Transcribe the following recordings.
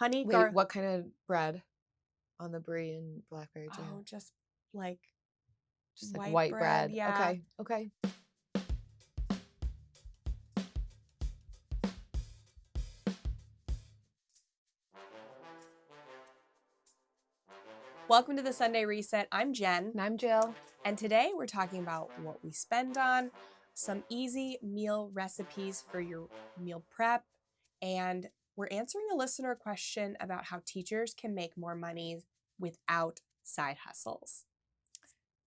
honey Wait, what kind of bread on the brie and blackberry jam? Oh, just like white bread. Yeah. Okay. Welcome to the Sunday Reset. I'm Jen. And I'm Jill. And today we're talking about what we spend on, some easy meal recipes for your meal prep, and we're answering a listener question about how teachers can make more money without side hustles.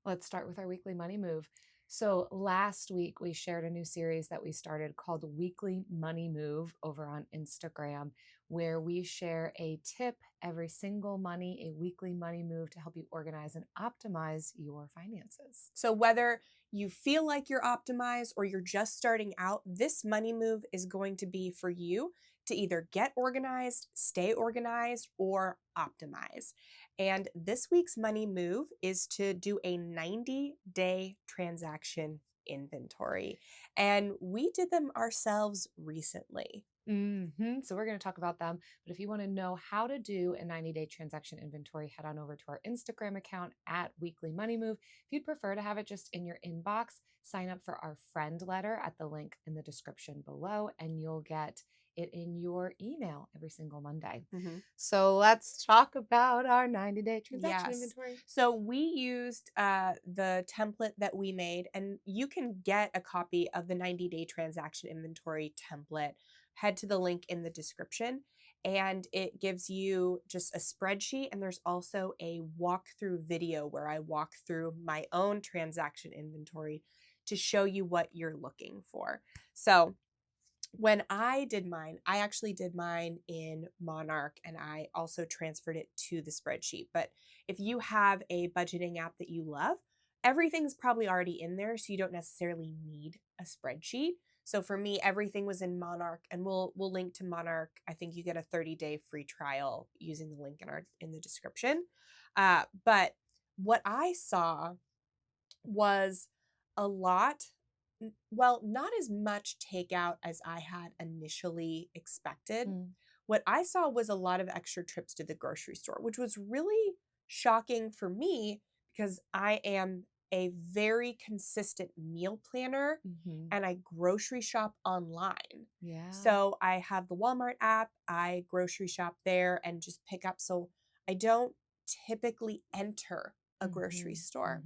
Let's start with our weekly money move. So last week we shared a new series that we started called Weekly Money Move over on Instagram, where we share a tip every single money, a weekly money move to help you organize and optimize your finances. So whether you feel like you're optimized or you're just starting out, this money move is going to be for you to either get organized, stay organized, or optimize. And this week's money move is to do a 90-day transaction inventory. And we did them ourselves recently. So we're going to talk about them. But if you want to know how to do a 90-day transaction inventory, head on over to our Instagram account at Weekly Money Move. If you'd prefer to have it just in your inbox, sign up for our friend letter at the link in the description below, and you'll get it in your email every single Monday. So let's talk about our 90-day transaction inventory. So we used the template that we made, and you can get a copy of the 90-day transaction inventory template. Head to the link in the description, and it gives you just a spreadsheet, and there's also a walkthrough video where I walk through my own transaction inventory to show you what you're looking for. So when I did mine, I actually did mine in Monarch, and I also transferred it to the spreadsheet. But if you have a budgeting app that you love, everything's probably already in there, so you don't necessarily need a spreadsheet. So for me, everything was in Monarch, and we'll link to Monarch. I think you get a 30-day free trial using the link in the description. But what I saw was a lot, well, not as much takeout as I had initially expected. What I saw was a lot of extra trips to the grocery store, which was really shocking for me because I am a very consistent meal planner and I grocery shop online. Yeah. So I have the Walmart app, I grocery shop there and just pick up. So I don't typically enter a grocery store.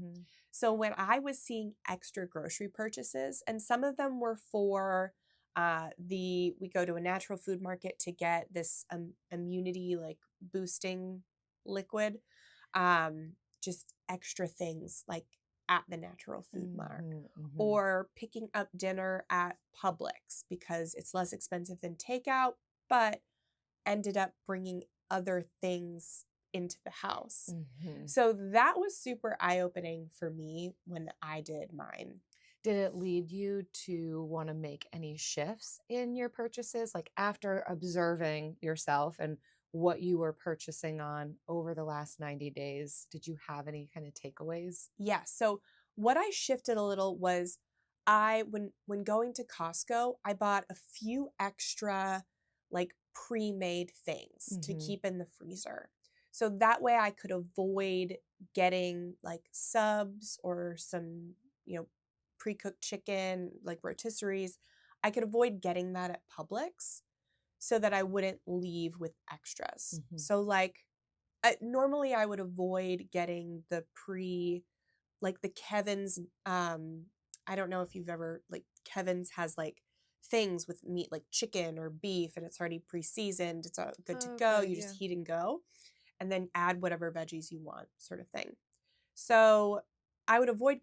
So when I was seeing extra grocery purchases, and some of them were for we go to a natural food market to get this immunity like boosting liquid, just extra things like at the natural food mart, or picking up dinner at Publix because it's less expensive than takeout, but ended up bringing other things into the house. So that was super eye-opening for me when I did mine. Did it lead you to want to make any shifts in your purchases? Like after observing yourself and what you were purchasing on over the last 90 days, did you have any kind of takeaways? Yeah. So what I shifted a little was when going to Costco, I bought a few extra like pre-made things to keep in the freezer. So that way I could avoid getting like subs or some, pre-cooked chicken, like rotisseries. I could avoid getting that at Publix so that I wouldn't leave with extras. So like normally I would avoid getting the like the Kevin's, I don't know if you've ever, like Kevin's has like things with meat like chicken or beef and it's already pre-seasoned. It's all good to go. You just heat and go and then add whatever veggies you want sort of thing. So I would avoid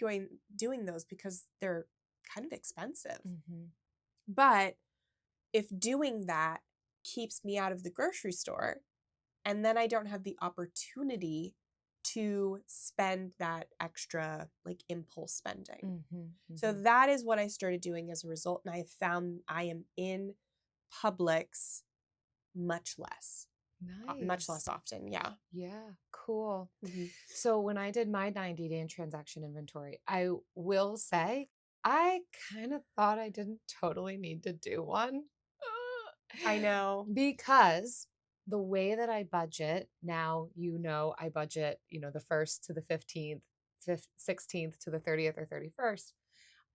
doing those because they're kind of expensive. But if doing that keeps me out of the grocery store and then I don't have the opportunity to spend that extra like impulse spending. So that is what I started doing as a result. And I have found I am in Publix much less. Much less often. Yeah. Yeah. Cool. So when I did my 90-day transaction inventory, I will say I kind of thought I didn't totally need to do one. I know. Because the way that I budget now, I budget, the 1st to the 15th, 16th to the 30th or 31st.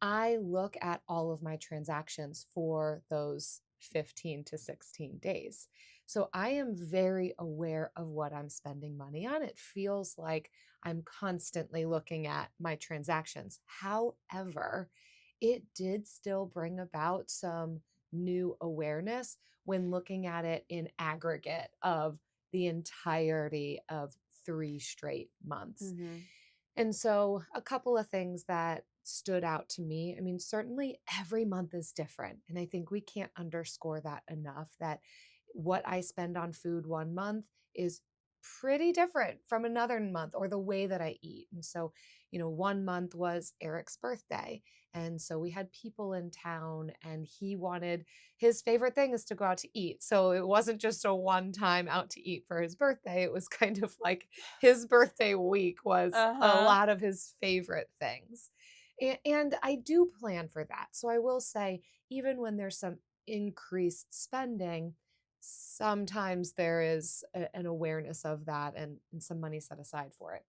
I look at all of my transactions for those 15 to 16 days. So I am very aware of what I'm spending money on. It feels like I'm constantly looking at my transactions. However, it did still bring about some new awareness when looking at it in aggregate of the entirety of 3 straight months. Mm-hmm. And so, a couple of things that stood out to me. I mean, certainly every month is different. And I think we can't underscore that enough, that what I spend on food one month is pretty different from another month, or the way that I eat. And so, one month was Eric's birthday. And so we had people in town, and his favorite thing is to go out to eat. So it wasn't just a one time out to eat for his birthday. It was kind of like his birthday week was a lot of his favorite things. And I do plan for that. So I will say, even when there's some increased spending, sometimes there is an awareness of that, and some money set aside for it.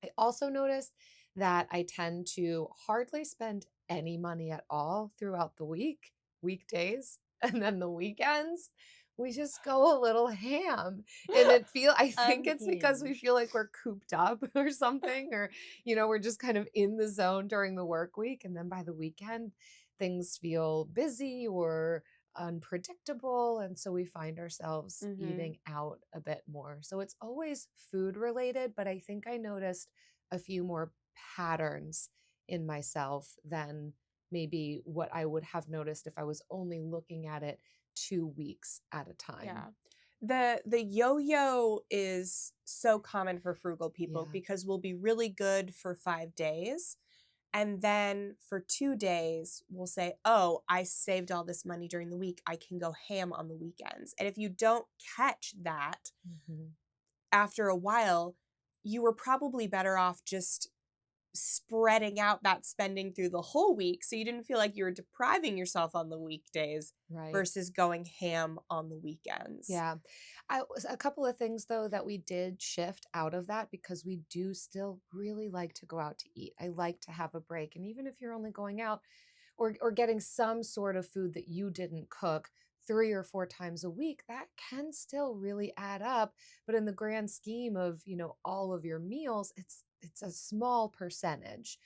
I also noticed that I tend to hardly spend any money at all throughout the weekdays, and then the weekends, we just go a little ham. And I think it's because we feel like we're cooped up or something, or, we're just kind of in the zone during the work week. And then by the weekend, things feel busy or unpredictable. And so we find ourselves eating out a bit more. So it's always food related, but I think I noticed a few more patterns in myself than maybe what I would have noticed if I was only looking at it 2 weeks at a time. Yeah. The yo-yo is so common for frugal people because we'll be really good for 5 days. And then for 2 days, we'll say, oh, I saved all this money during the week. I can go ham on the weekends. And if you don't catch that after a while, you were probably better off just spreading out that spending through the whole week, so you didn't feel like you were depriving yourself on the weekdays versus going ham on the weekends. Yeah. A couple of things, though, that we did shift out of that, because we do still really like to go out to eat. I like to have a break. And even if you're only going out or getting some sort of food that you didn't cook 3 or 4 times a week, that can still really add up. But in the grand scheme of, all of your meals, it's a small percentage.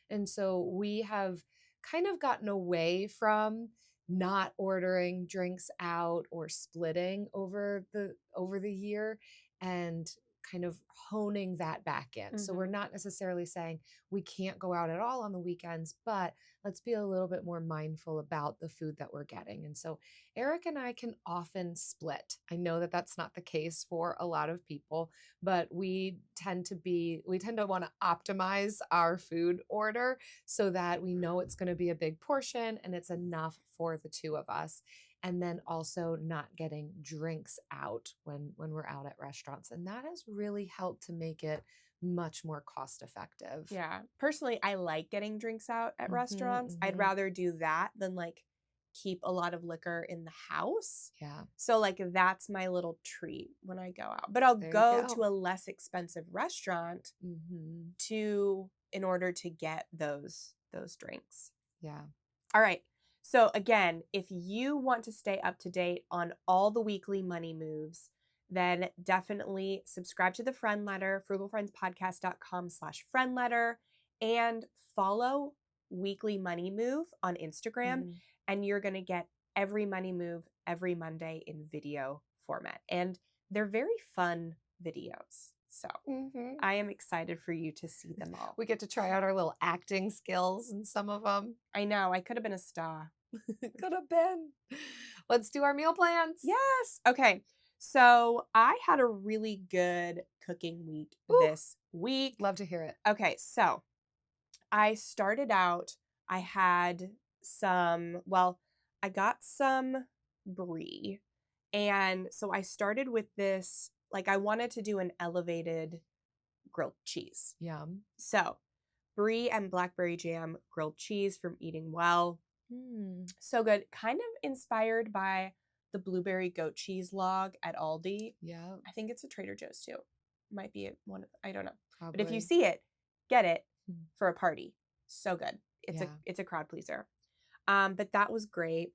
And so we have kind of gotten away from not ordering drinks out or splitting over the year, and kind of honing that back in. So we're not necessarily saying we can't go out at all on the weekends, but let's be a little bit more mindful about the food that we're getting. And so Eric and I can often split. I know that that's not the case for a lot of people, but we tend to want to optimize our food order so that we know it's going to be a big portion and it's enough for the two of us. And then also not getting drinks out when we're out at restaurants. And that has really helped to make it much more cost effective. Yeah. Personally, I like getting drinks out at restaurants. I'd rather do that than keep a lot of liquor in the house. Yeah. So that's my little treat when I go out. But I'll go to a less expensive restaurant in order to get those drinks. Yeah. All right. So again, if you want to stay up to date on all the weekly money moves, then definitely subscribe to the friend letter, frugalfriendspodcast.com/friend letter, and follow Weekly Money Move on Instagram. And you're going to get every money move every Monday in video format. And they're very fun videos. So I am excited for you to see them all. We get to try out our little acting skills in some of them. I know. I could have been a star. Could have been. Let's do our meal plans. Yes. Okay. So I had a really good cooking week this week. Love to hear it. Okay. So I started out, I got some brie. And so I started with this, I wanted to do an elevated grilled cheese. Yum. So brie and blackberry jam grilled cheese from Eating Well. So good. Kind of inspired by the blueberry goat cheese log at Aldi. Yeah. I think it's a Trader Joe's too. Might be one of, I don't know. Probably. But if you see it, get it for a party. So good. It's a crowd pleaser. But that was great.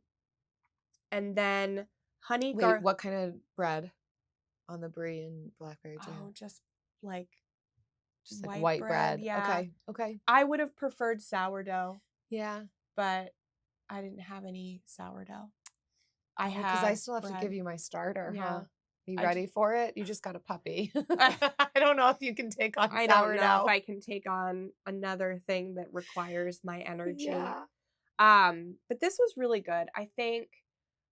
And then Wait, what kind of bread on the brie and blackberry jam? Oh, just like white bread. Yeah. Okay. I would have preferred sourdough. Yeah. But I didn't have any sourdough. Because I still have to give you my starter, Yeah. huh? Are you ready for it? You just got a puppy. I don't know if you can take on sourdough. I don't know if I can take on another thing that requires my energy. Yeah. But this was really good. I think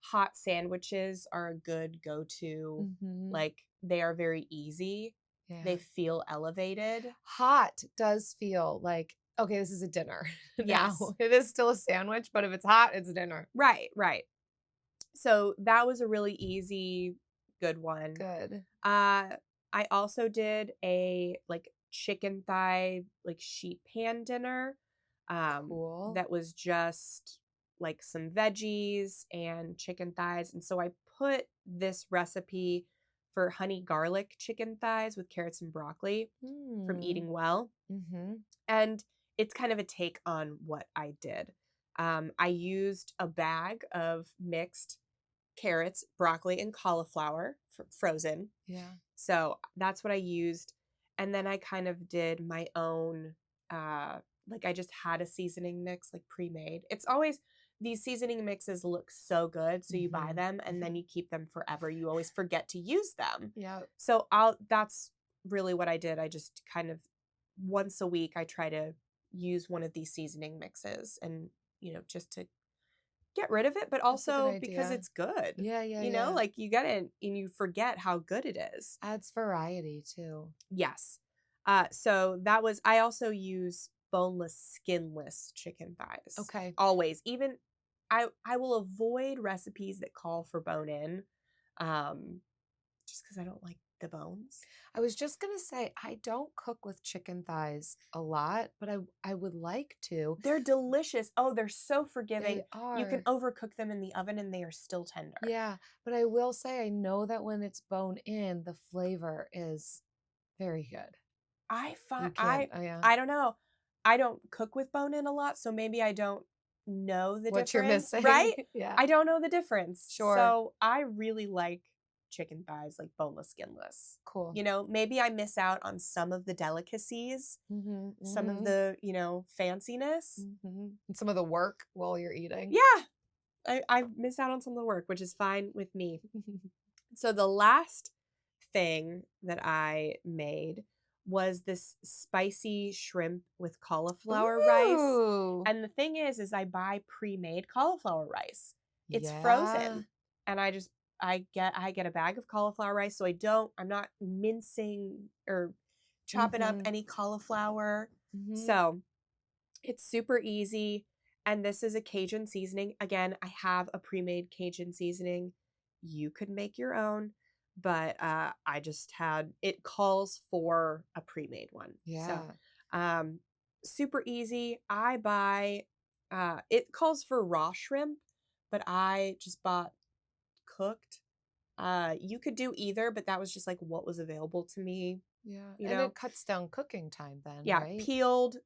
hot sandwiches are a good go-to. Like, they are very easy. Yeah. They feel elevated. Hot does feel like, okay, this is a dinner. Yes. Now, it is still a sandwich, but if it's hot, it's dinner. Right. So that was a really easy, good one. Good. I also did a like chicken thigh, like sheet pan dinner. Cool. That was just like some veggies and chicken thighs. And so I put this recipe for honey garlic chicken thighs with carrots and broccoli from Eating Well. And it's kind of a take on what I did. I used a bag of mixed carrots, broccoli, and cauliflower frozen. Yeah. So that's what I used. And then I kind of did my own, like I just had a seasoning mix, like pre-made. It's always, these seasoning mixes look so good. So you buy them and then you keep them forever. You always forget to use them. Yeah. So that's really what I did. I just kind of once a week, I try to use one of these seasoning mixes and, just to get rid of it, but also because it's good. Yeah. You know, like you get it and you forget how good it is. Adds variety too. Yes. So that was, I also use boneless, skinless chicken thighs. Okay. Always. Even I will avoid recipes that call for bone in, just because I don't like the bones. I was just going to say, I don't cook with chicken thighs a lot, but I would like to. They're delicious. Oh, they're so forgiving. They are. You can overcook them in the oven and they are still tender. Yeah, but I will say, I know that when it's bone in, the flavor is very good. I don't know. I don't cook with bone in a lot, so maybe I don't know the difference. What you're missing. Right? Yeah. I don't know the difference. Sure. So I really like chicken thighs, like boneless, skinless. Cool. Maybe I miss out on some of the delicacies, some of the, fanciness. And some of the work while you're eating. Yeah. I miss out on some of the work, which is fine with me. So the last thing that I made was this spicy shrimp with cauliflower rice. And the thing is I buy pre-made cauliflower rice. It's frozen. And I get a bag of cauliflower rice, so I'm not mincing or chopping up any cauliflower. So it's super easy. And this is a Cajun seasoning. Again, I have a pre-made Cajun seasoning. You could make your own, but I just it calls for a pre-made one. Yeah. So super easy. I buy, it calls for raw shrimp, but I just bought cooked. You could do either, but that was just like what was available to me. Yeah. And it cuts down cooking time then, right? Peeled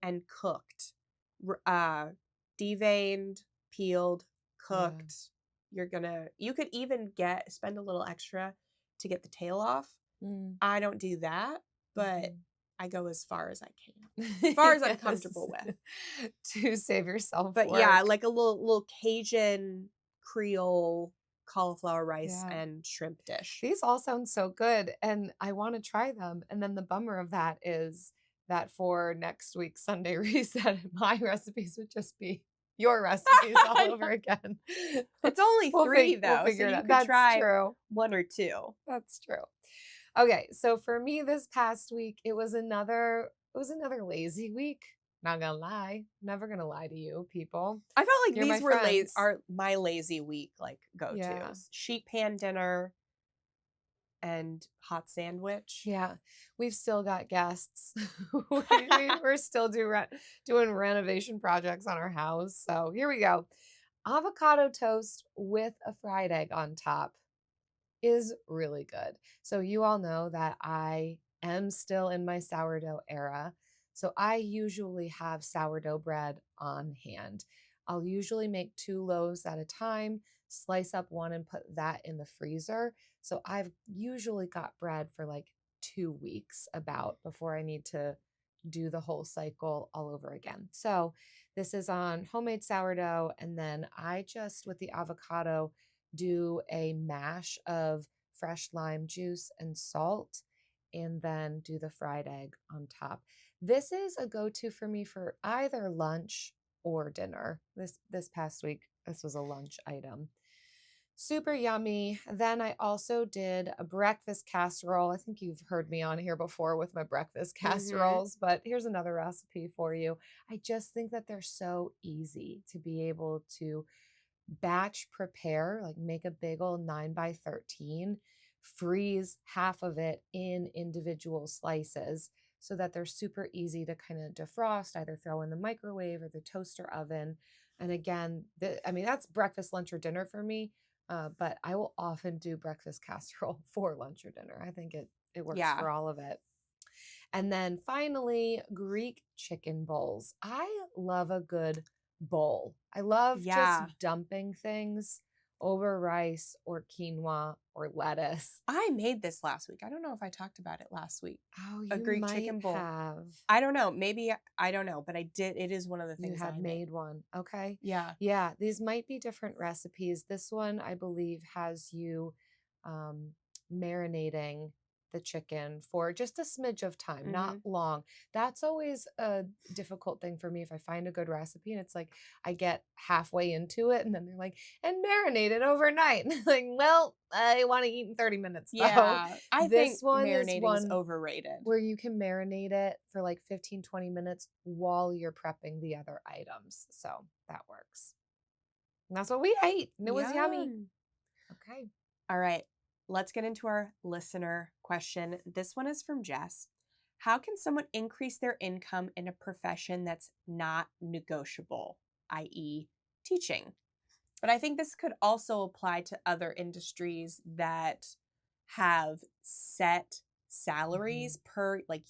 and cooked. Deveined, peeled, cooked. Yeah. You could even spend a little extra to get the tail off. I don't do that, but I go as far as I can, as far as I'm comfortable with. To save yourself But work. yeah, like a little Cajun Creole cauliflower rice and shrimp dish. These all sound so good and I want to try them. And then the bummer of that is that for next week's Sunday reset, my recipes would just be your recipes all over again. It's only 3 though. We'll figure so it you out. could That's try true. 1 or 2. That's true. Okay, so for me this past week, it was another lazy week. Not gonna lie. Never gonna lie to you, people. I felt like You're these were are my lazy week like go-tos. Yeah. Sheet pan dinner and hot sandwich. Yeah. We've still got guests. We're still doing renovation projects on our house. So here we go. avocado toast with a fried egg on top is really good. So you all know that I am still in my sourdough era. So I usually have sourdough bread on hand. I'll usually make 2 loaves at a time, slice up one and put that in the freezer. So I've usually got bread for like 2 weeks about before I need to do the whole cycle all over again. So this is on homemade sourdough. And then I just, with the avocado, do a mash of fresh lime juice and salt, and then do the fried egg on top. This is a go-to for me for either lunch or dinner. This past week, this was a lunch item. Super yummy. Then I also did a breakfast casserole. I think you've heard me on here before with my breakfast casseroles, but here's another recipe for you. I just think that they're so easy to be able to batch prepare, like make a big old 9 by 13, freeze half of it in individual slices so that they're super easy to kind of defrost, either throw in the microwave or the toaster oven. And again, that's breakfast, lunch, or dinner for me. But I will often do breakfast casserole for lunch or dinner. I think it works Yeah. for all of it. And then finally, Greek chicken bowls. I love a good bowl. I love just dumping things over rice or quinoa or lettuce. I made this last week. I don't know if I talked about it last week. Oh, a you Greek might chicken bowl. have. I don't know. Maybe I don't know, but I did. It is one of the things You had I made one. Okay. Yeah. Yeah. These might be different recipes. This one, I believe, has you marinating the chicken for just a smidge of time, not long. That's always a difficult thing for me if I find a good recipe and it's like I get halfway into it and then they're like, and marinate it overnight. Like, well, I want to eat in 30 minutes though. Yeah. I This think one is marinating is one overrated. where you can marinate it for like 15, 20 minutes while you're prepping the other items. So that works. And that's what we ate. And it was yummy. Okay. All right. Let's get into our listener question. This one is from Jess. How can someone increase their income in a profession that's not negotiable, i.e., teaching? But I think this could also apply to other industries that have set salaries per like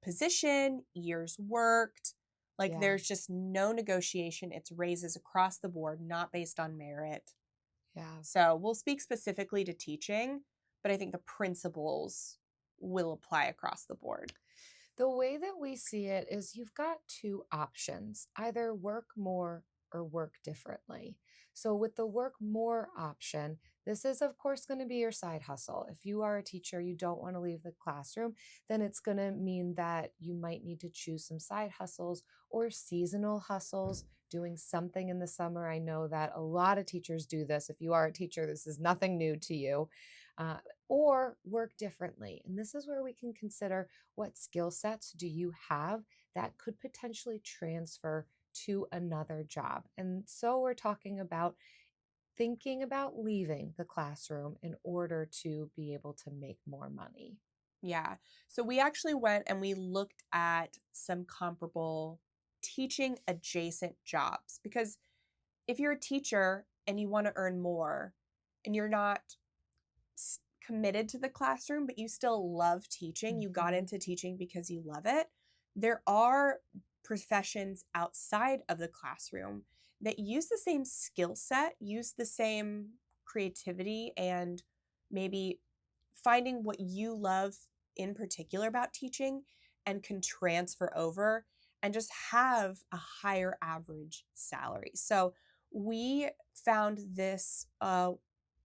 position, years worked. Like there's just no negotiation. It's raises across the board, not based on merit. Yeah. So we'll speak specifically to teaching, but I think the principles will apply across the board. The way that we see it is you've got 2 options, either work more or work differently. So with the work more option, this is of course going to be your side hustle. If you are a teacher, you don't want to leave the classroom, then it's going to mean that you might need to choose some side hustles or seasonal hustles, doing something in the summer. I know that a lot of teachers do this. If you are a teacher, this is nothing new to you. Or work differently. And this is where we can consider what skill sets do you have that could potentially transfer to another job. And so we're talking about thinking about leaving the classroom in order to be able to make more money. Yeah. So we actually went and we looked at some comparable teaching adjacent jobs, because if you're a teacher and you want to earn more and you're not committed to the classroom, but you still love teaching, you got into teaching because you love it, there are professions outside of the classroom that use the same skill set, use the same creativity, and maybe finding what you love in particular about teaching and can transfer over and just have a higher average salary. So we found this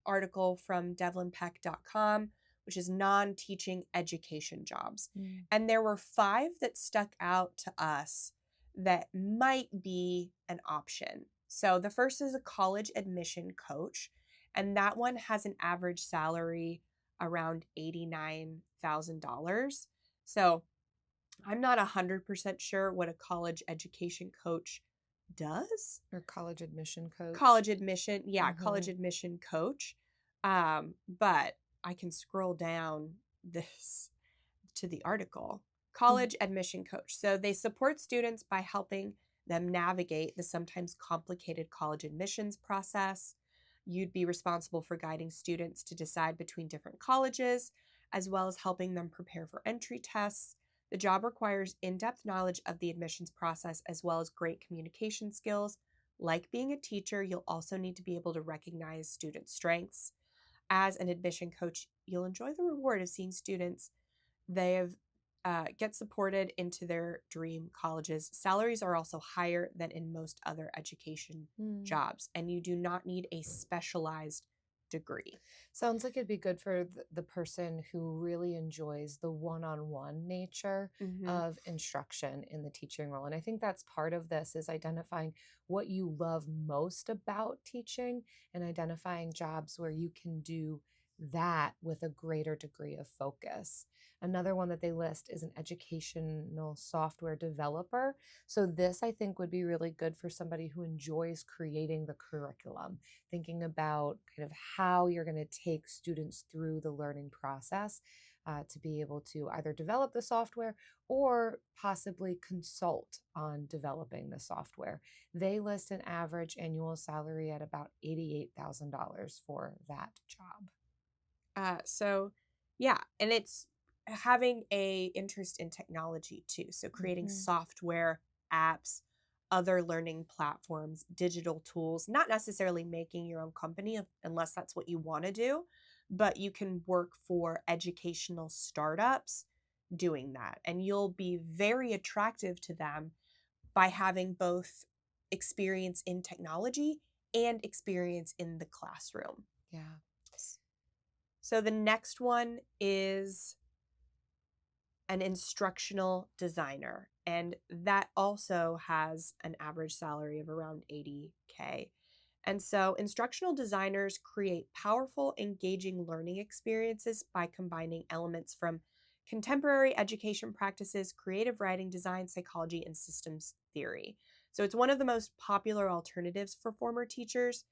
article from devlinpeck.com, which is non-teaching education jobs. And there were 5 that stuck out to us that might be an option. So the first is a college admission coach, and that one has an average salary around $89,000. So I'm not 100% sure what a college education coach does. Or college admission coach. College admission coach. But I can scroll down this to the article. College admission coach. So they support students by helping them navigate the sometimes complicated college admissions process. You'd be responsible for guiding students to decide between different colleges, as well as helping them prepare for entry tests. The job requires in-depth knowledge of the admissions process as well as great communication skills. Like being a teacher, you'll also need to be able to recognize student strengths. As an admission coach, you'll enjoy the reward of seeing students get supported into their dream colleges. Salaries are also higher than in most other education jobs, and you do not need a specialized degree. Sounds like it'd be good for the person who really enjoys the one-on-one nature of instruction in the teaching role. And I think that's part of this is identifying what you love most about teaching and identifying jobs where you can do that with a greater degree of focus. Another one that they list is an educational software developer. So this I think would be really good for somebody who enjoys creating the curriculum, thinking about kind of how you're going to take students through the learning process to be able to either develop the software or possibly consult on developing the software. They list an average annual salary at about $88,000 for that job. And it's having a interest in technology too. So creating software, apps, other learning platforms, digital tools, not necessarily making your own company unless that's what you want to do, but you can work for educational startups doing that. And you'll be very attractive to them by having both experience in technology and experience in the classroom. Yeah. So the next one is an instructional designer, and that also has an average salary of around $80K. And so instructional designers create powerful, engaging learning experiences by combining elements from contemporary education practices, creative writing, design, psychology, and systems theory. So it's one of the most popular alternatives for former teachers,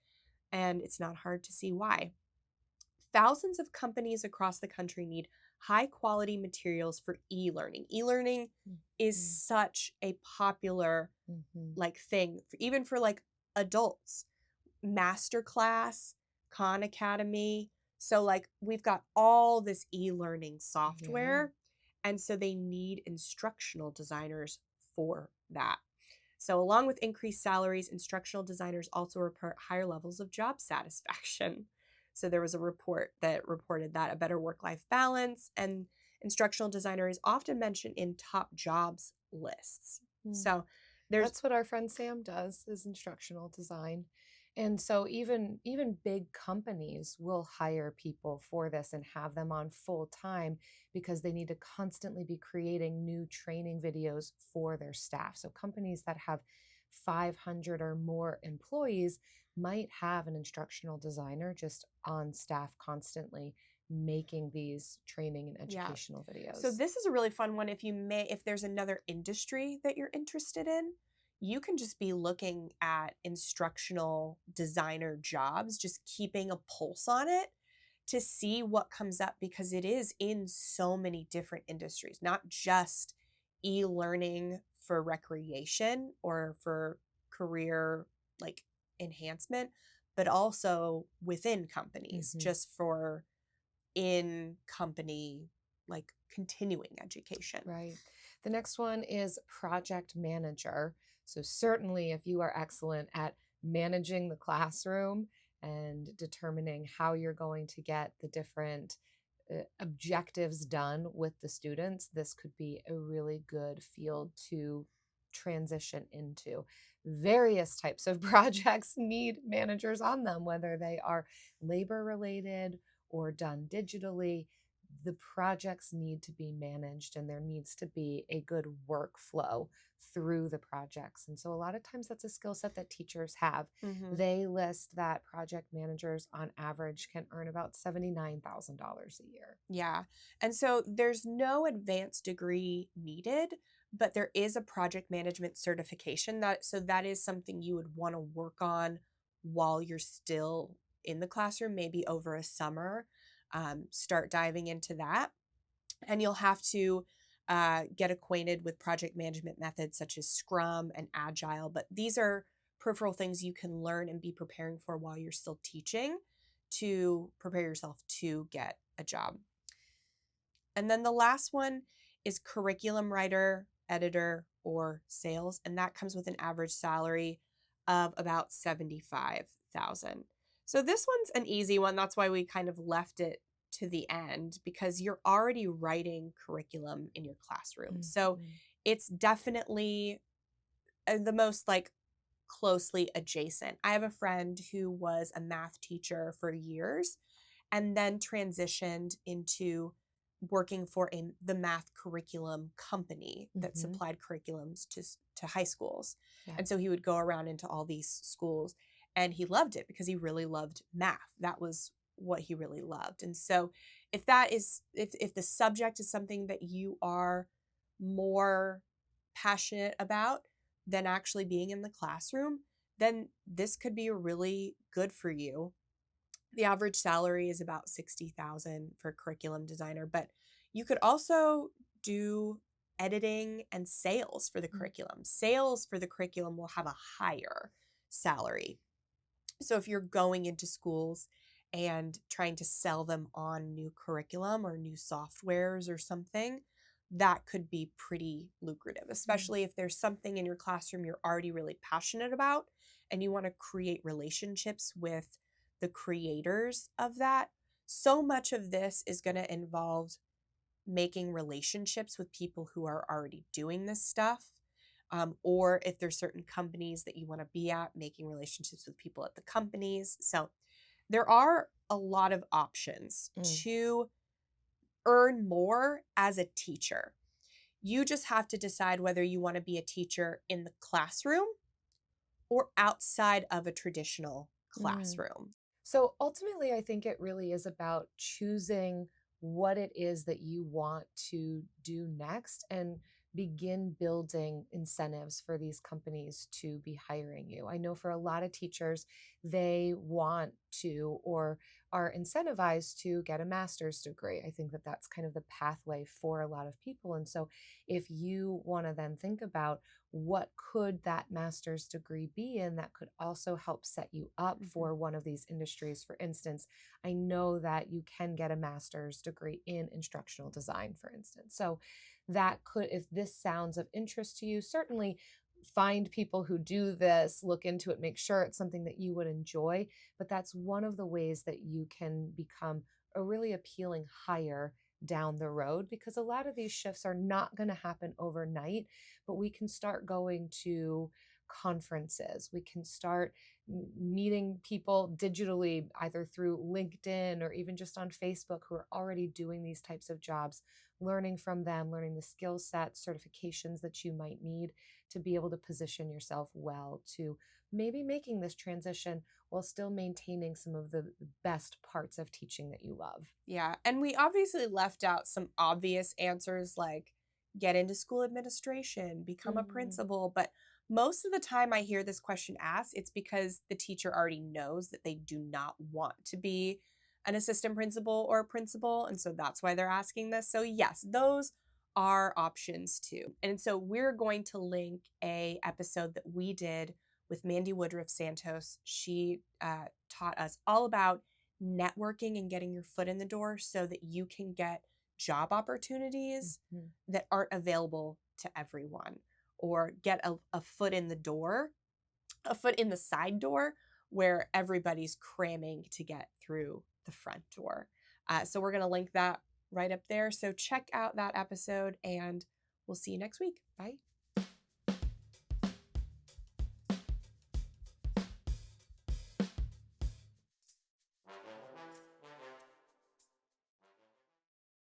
and it's not hard to see why. Thousands of companies across the country need high quality materials for e-learning. E-learning is such a popular thing, even for adults. Masterclass, Khan Academy. So we've got all this e-learning software, and so they need instructional designers for that. So along with increased salaries, instructional designers also report higher levels of job satisfaction. So there was a report that reported that a better work-life balance, and instructional designer is often mentioned in top jobs lists. So that's what our friend Sam does, is instructional design. And so even big companies will hire people for this and have them on full time because they need to constantly be creating new training videos for their staff. So companies that have 500 or more employees might have an instructional designer just on staff constantly making these training and educational videos. So this is a really fun one. If there's another industry that you're interested in, you can just be looking at instructional designer jobs, just keeping a pulse on it to see what comes up, because it is in so many different industries, not just e-learning for recreation or for career enhancement, but also within companies, just for in company continuing education. Right. The next one is project manager. So certainly if you are excellent at managing the classroom and determining how you're going to get the different objectives done with the students, this could be a really good field to transition into. Various types of projects need managers on them, whether they are labor related or done digitally. The projects need to be managed, and there needs to be a good workflow through the projects. And so a lot of times that's a skill set that teachers have. They list that project managers on average can earn about $79,000 a year. Yeah. And so there's no advanced degree needed, but there is a project management certification that is something you would want to work on while you're still in the classroom, maybe over a summer. Start diving into that. And you'll have to get acquainted with project management methods such as Scrum and Agile. But these are peripheral things you can learn and be preparing for while you're still teaching to prepare yourself to get a job. And then the last one is curriculum writer, editor, or sales. And that comes with an average salary of about $75,000. So this one's an easy one. That's why we kind of left it to the end, because you're already writing curriculum in your classroom. So it's definitely the most like closely adjacent. I have a friend who was a math teacher for years and then transitioned into working for the math curriculum company that supplied curriculums to high schools. Yeah. And so he would go around into all these schools, and he loved it because he really loved math. That was what he really loved. And so if the subject is something that you are more passionate about than actually being in the classroom, then this could be really good for you. The average salary is about $60,000 for a curriculum designer, but you could also do editing and sales for the curriculum. Sales for the curriculum will have a higher salary. So if you're going into schools and trying to sell them on new curriculum or new softwares or something, that could be pretty lucrative, especially if there's something in your classroom you're already really passionate about and you want to create relationships with the creators of that. So much of this is going to involve making relationships with people who are already doing this stuff. Or if there's certain companies that you want to be at, making relationships with people at the companies. So there are a lot of options to earn more as a teacher. You just have to decide whether you want to be a teacher in the classroom or outside of a traditional classroom. So ultimately, I think it really is about choosing what it is that you want to do next and begin building incentives for these companies to be hiring you. I know for a lot of teachers, they want to or are incentivized to get a master's degree. I think that that's kind of the pathway for a lot of people. And so if you want to then think about what could that master's degree be in that could also help set you up for one of these industries. For instance, I know that you can get a master's degree in instructional design, for instance. So that could, if this sounds of interest to you, certainly find people who do this, look into it, make sure it's something that you would enjoy. But that's one of the ways that you can become a really appealing hire down the road, because a lot of these shifts are not going to happen overnight, but we can start going to conferences. We can start meeting people digitally, either through LinkedIn or even just on Facebook, who are already doing these types of jobs, learning from them, learning the skill sets, certifications that you might need to be able to position yourself well to maybe making this transition while still maintaining some of the best parts of teaching that you love. Yeah. And we obviously left out some obvious answers like get into school administration, become a principal. But most of the time I hear this question asked, it's because the teacher already knows that they do not want to be an assistant principal or a principal. And so that's why they're asking this. So yes, those are options too. And so we're going to link a episode that we did with Mandy Woodruff Santos. She taught us all about networking and getting your foot in the door so that you can get job opportunities that aren't available to everyone, or get a foot in the door, a foot in the side door where everybody's cramming to get through the front door. So we're going to link that right up there. So check out that episode and we'll see you next week. Bye.